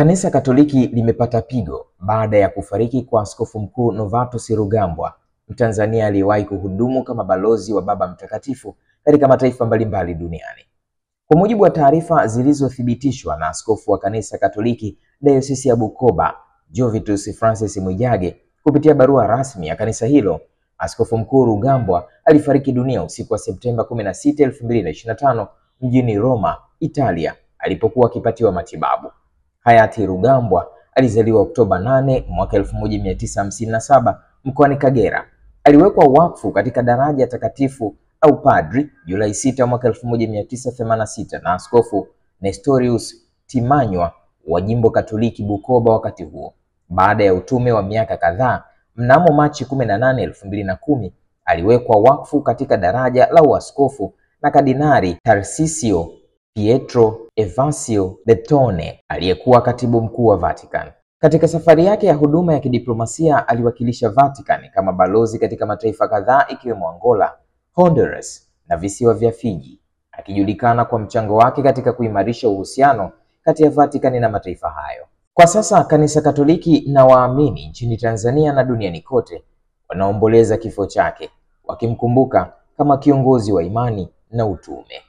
Kanisa Katoliki limepata pigo baada ya kufariki kwa Askofu Mkuu Novatus Rugambwa, Mtanzania aliyewahi kuhudumu kama balozi wa Baba Mtakatifu katika mataifa mbalimbali duniani. Kwa mujibu wa taarifa zilizothibitishwa na askofu wa Kanisa Katoliki Dayosisi ya Bukoba, Jovitus Francis Mwijage, kupitia barua rasmi ya kanisa hilo, Askofu Mkuu Rugambwa alifariki dunia usiku wa Septemba 16, 2025 mjini Roma, Italia, alipokuwa akipatiwa matibabu. Hayati Rugambwa alizaliwa Oktoba 8 mwaka 1957 mkoani Kagera. Aliwekwa wakfu katika daraja takatifu au padri Julai 6 mwaka 1986 na Askofu Nestorius Timanywa wa Jimbo Katoliki Bukoba wakati huo. Baada ya utume wa miaka kadhaa, mnamo Machi 18, 2010 aliwekwa wakfu katika daraja la uaskofu na Kardinali Tarsisio Pietro Evasio Bertone aliyekuwa katibu mkuu wa Vatican. Katika safari yake ya huduma ya kidiplomasia aliwakilisha Vatican kama balozi katika mataifa kadhaa ikiwemo Angola, Honduras na visiwa vya Fiji, akijulikana kwa mchango wake katika kuimarisha uhusiano kati ya Vatican na mataifa hayo. Kwa sasa Kanisa Katoliki na waamini nchini Tanzania na duniani kote wanaomboleza kifo chake, wakimkumbuka kama kiongozi wa imani na utume.